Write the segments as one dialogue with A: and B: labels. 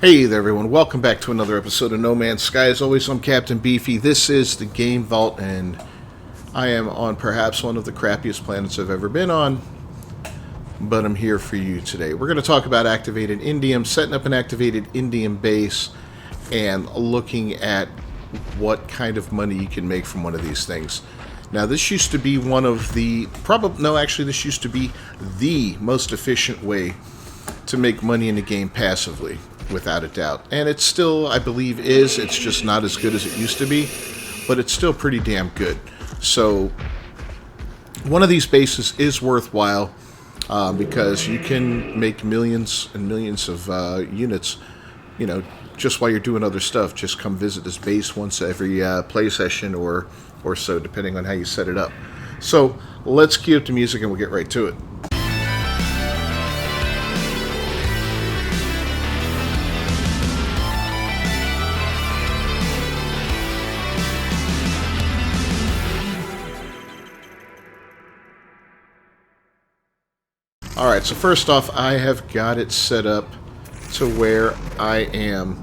A: Hey there everyone, welcome back to another episode of No Man's Sky. As always, I'm Captain Beefy. This is the Game Vault, and I am on perhaps one of the crappiest planets I've ever been on, but I'm here for you today. We're going to talk about activated indium, setting up an activated indium base, and looking at what kind of money you can make from one of these things. Now, this used to be one of the, this used to be the most efficient way to make money in the game passively, without a doubt. And it still, I believe, is. It's just not as good as it used to be, but it's still pretty damn good. So one of these bases is worthwhile because you can make millions and millions of units, just while you're doing other stuff. Just come visit this base once every play session or so, depending on how you set it up. So let's cue up the music and we'll get right to it. Alright, so first off, I have got it set up to where I am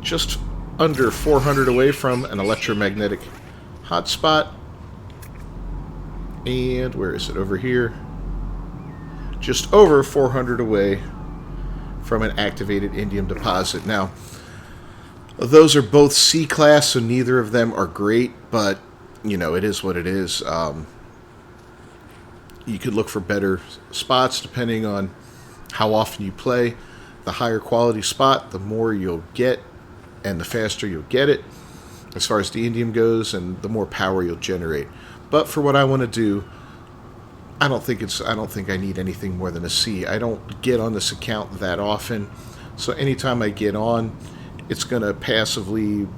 A: just under 400 away from an electromagnetic hotspot. And where is it? Over here. Just over 400 away from an activated indium deposit. Now, those are both C-class, so neither of them are great, but, it is what it is. You could look for better spots depending on how often you play. The higher quality spot, the more you'll get, and the faster you'll get it, as far as the indium goes, and the more power you'll generate. But for what I want to do, I don't think I need anything more than a C. I don't get on this account that often, so anytime I get on, it's going to passively,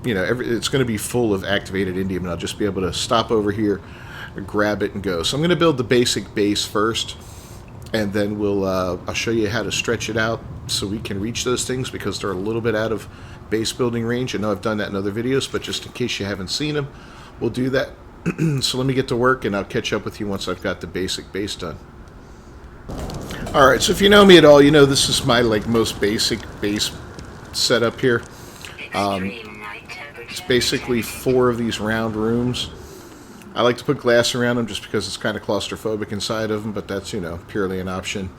A: it's going to be full of activated indium, and I'll just be able to stop over here, grab it, and go. So I'm going to build the basic base first, and then I'll show you how to stretch it out so we can reach those things, because they're a little bit out of base building range. I know I've done that in other videos, but just in case you haven't seen them, we'll do that. So let me get to work, and I'll catch up with you once I've got the basic base done. Alright, so if you know me at all, you know this is my most basic base setup here. It's basically 4 of these round rooms. I like to put glass around them just because it's kind of claustrophobic inside of them, but that's, purely an option.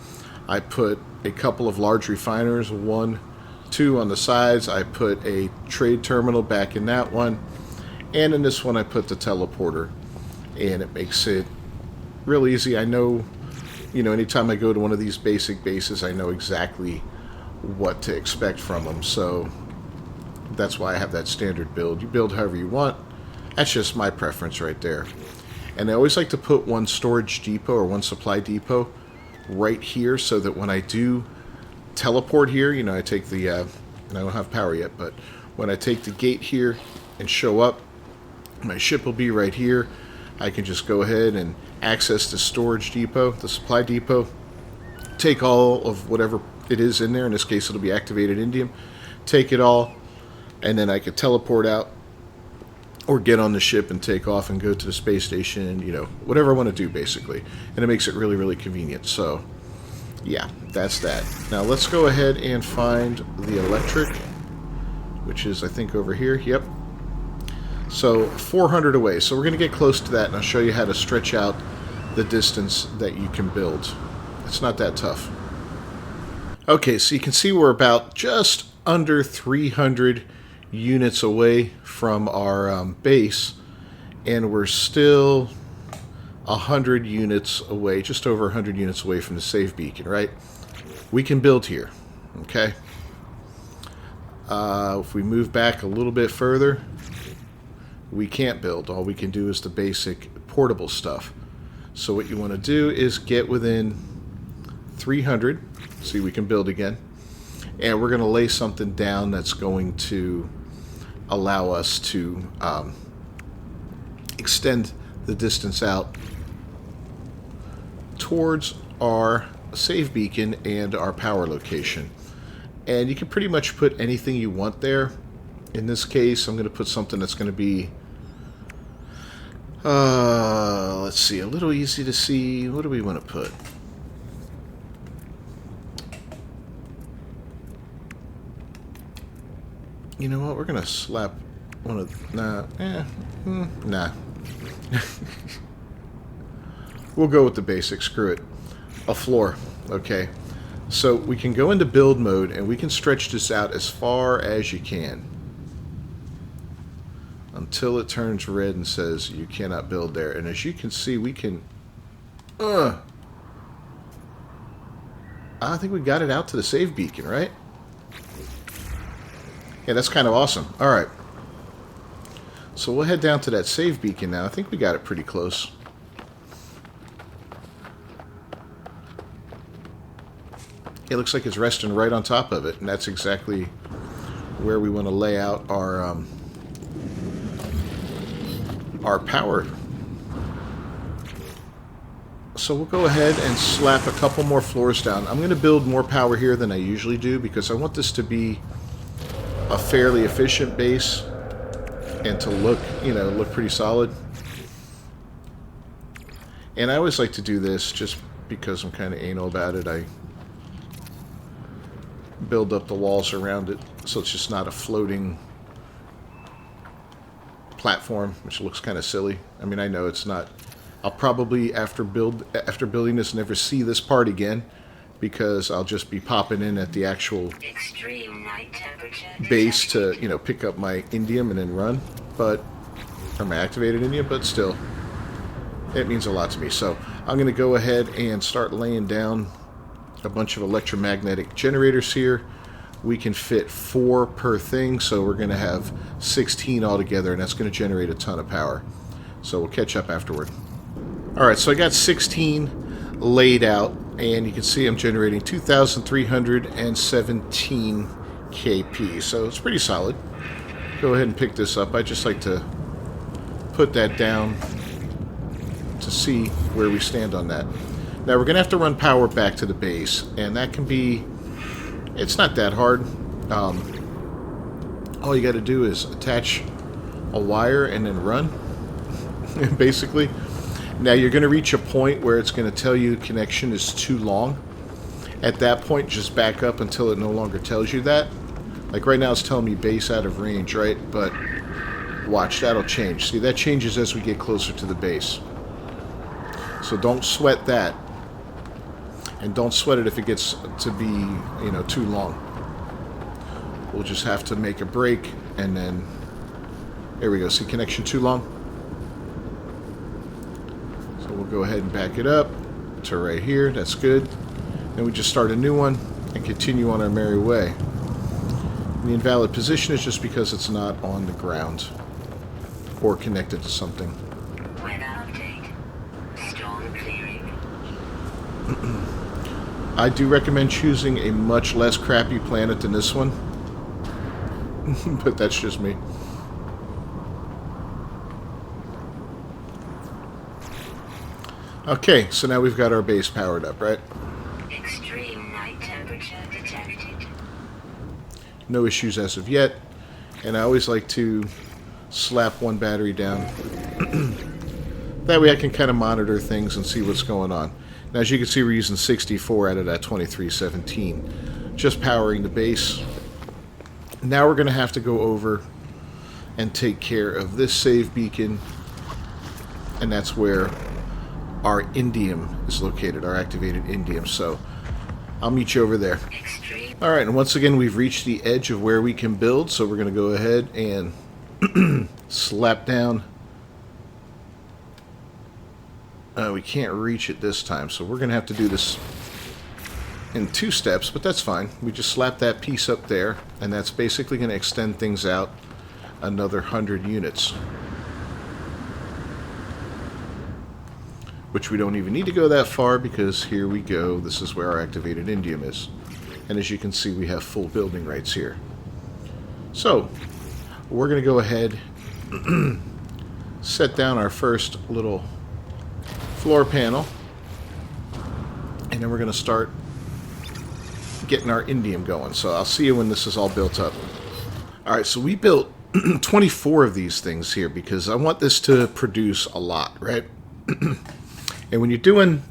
A: I put a couple of large refiners, 1, 2 on the sides. I put a trade terminal back in that one. And in this one I put the teleporter. And it makes it real easy. I know, anytime I go to one of these basic bases, I know exactly what to expect from them. So that's why I have that standard build. You build however you want. That's just my preference right there. And I always like to put one storage depot or one supply depot right here, so that when I do teleport here, I take the, and I don't have power yet, but when I take the gate here and show up, my ship will be right here. I can just go ahead and access the storage depot, the supply depot, take all of whatever it is in there. In this case, it'll be activated indium. Take it all, and then I could teleport out, or get on the ship and take off and go to the space station, whatever I want to do, basically. And it makes it really, really convenient. So, yeah, that's that. Now, let's go ahead and find the electric, which is, I think, over here. Yep. So, 400 away. So, we're going to get close to that, and I'll show you how to stretch out the distance that you can build. It's not that tough. Okay, so you can see we're about just under 300 units away from our base, and we're still 100 units away, just over 100 units away from the save beacon, right? We can build here, okay? If we move back a little bit further, we can't build. All we can do is the basic portable stuff. So what you want to do is get within 300, see, we can build again, and we're going to lay something down that's going to allow us to extend the distance out towards our save beacon and our power location. And you can pretty much put anything you want there. In this case, I'm going to put something that's going to be, let's see, a little easy to see. What do we want to put? You know what? We're going to slap one of... Nah. We'll go with the basic. Screw it. A floor. Okay. So we can go into build mode, and we can stretch this out as far as you can. Until it turns red and says you cannot build there. And as you can see, we can... I think we got it out to the save beacon, right? Yeah, that's kind of awesome. Alright. So we'll head down to that save beacon now. I think we got it pretty close. It looks like it's resting right on top of it. And that's exactly where we want to lay out our power. So we'll go ahead and slap a couple more floors down. I'm going to build more power here than I usually do because I want this to be a fairly efficient base and to look, look pretty solid. And I always like to do this just because I'm kind of anal about it. I build up the walls around it so it's just not a floating platform, which looks kind of silly. I mean, I know it's not. I'll probably after building this never see this part again because I'll just be popping in at the actual base to pick up my indium and then run, or my activated indium. But still, it means a lot to me. So I'm going to go ahead and start laying down a bunch of electromagnetic generators here. We can fit 4 per thing, so we're going to have 16 altogether, and that's going to generate a ton of power. So we'll catch up afterward. Alright, so I got 16 laid out, and you can see I'm generating 2,317 kp, so it's pretty solid. Go ahead and pick this up. I just like to put that down to see where we stand on that. Now we're going to have to run power back to the base, and that can be... It's not that hard. All you got to do is attach a wire and then run, basically. Now you're going to reach a point where it's going to tell you connection is too long. At that point, just back up until it no longer tells you that. Like right now it's telling me base out of range, right? But watch, that'll change. See, that changes as we get closer to the base. So don't sweat that. And don't sweat it if it gets to be, too long. We'll just have to make a break, and then... There we go. See, connection too long? So we'll go ahead and back it up to right here. That's good. Then we just start a new one and continue on our merry way. And the invalid position is just because it's not on the ground or connected to something. I do recommend choosing a much less crappy planet than this one. But that's just me. Okay, so now we've got our base powered up, right?
B: Extreme night temperature detected.
A: No issues as of yet. And I always like to slap one battery down. That way I can kind of monitor things and see what's going on. Now, as you can see, we're using 64 out of that 2317. Just powering the base. Now we're going to have to go over and take care of this save beacon. And that's where our indium is located, our activated indium. So I'll meet you over there. Alright, and once again, we've reached the edge of where we can build. So we're going to go ahead and slap down. We can't reach it this time, so we're going to have to do this in 2 steps, but that's fine. We just slap that piece up there, and that's basically going to extend things out another 100 units. Which we don't even need to go that far, because here we go. This is where our activated indium is. And as you can see, we have full building rights here. So, we're going to go ahead set down our first little floor panel, and then we're going to start getting our indium going. So I'll see you when this is all built up. Alright, so we built 24 of these things here because I want this to produce a lot, right? And when you're doing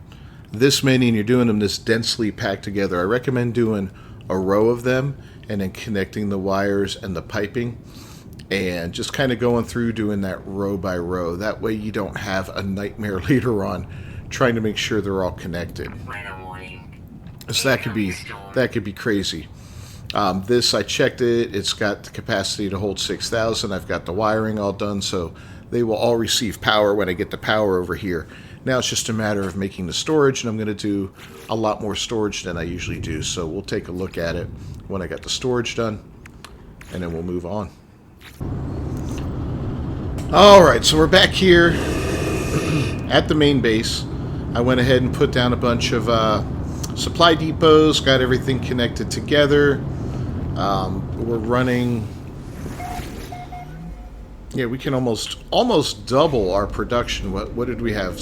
A: this many and you're doing them this densely packed together, I recommend doing a row of them and then connecting the wires and the piping, and just kind of going through doing that row by row. That way you don't have a nightmare later on trying to make sure they're all connected.
B: Weather warning.
A: So that could be crazy. This, I checked it. It's got the capacity to hold 6,000. I've got the wiring all done, so they will all receive power when I get the power over here. Now it's just a matter of making the storage, and I'm going to do a lot more storage than I usually do. So we'll take a look at it when I got the storage done, and then we'll move on. Alright, so we're back here at the main base. I went ahead and put down a bunch of supply depots, got everything connected together. We're running... Yeah, we can almost double our production. What did we have?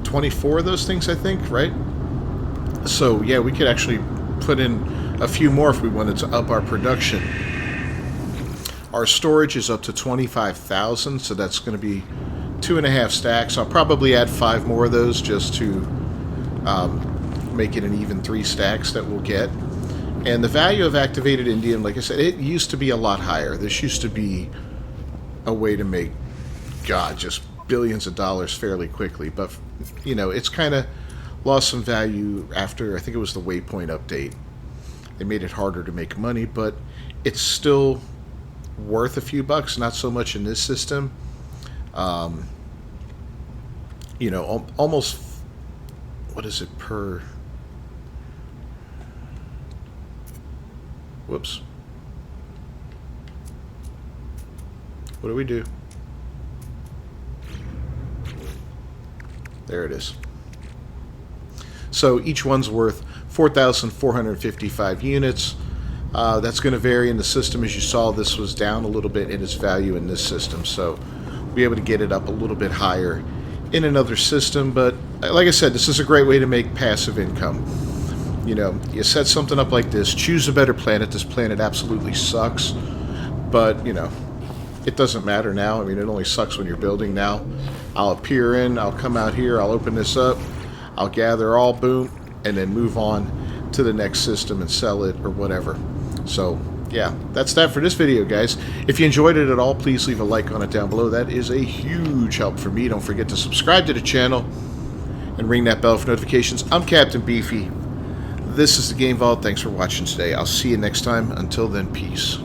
A: 24 of those things, I think, right? So, yeah, we could actually put in a few more if we wanted to up our production. Our storage is up to 25,000, so that's going to be 2.5 stacks. I'll probably add 5 more of those just to make it an even 3 stacks that we'll get. And the value of activated indium, like I said, it used to be a lot higher. This used to be a way to make, God, just billions of dollars fairly quickly. But, you know, it's kind of lost some value after, I think it was the Waypoint update. They made it harder to make money, but it's still worth a few bucks, not so much in this system. You know, almost, what is it per... Whoops. What do we do? There it is. So each one's worth 4,455 units. That's going to vary in the system. As you saw, this was down a little bit in its value in this system. So we'll be able to get it up a little bit higher in another system. But like I said, this is a great way to make passive income. You know, you set something up like this, choose a better planet. This planet absolutely sucks, but, you know, it doesn't matter now. I mean, it only sucks when you're building now. I'll appear in, I'll come out here, I'll open this up, I'll gather all, boom, and then move on to the next system and sell it or whatever. So, yeah, that's that for this video, guys. If you enjoyed it at all, please leave a like on it down below. That is a huge help for me. Don't forget to subscribe to the channel and ring that bell for notifications. I'm Captain Beefy. This is the Game Vault. Thanks for watching today. I'll see you next time. Until then, peace.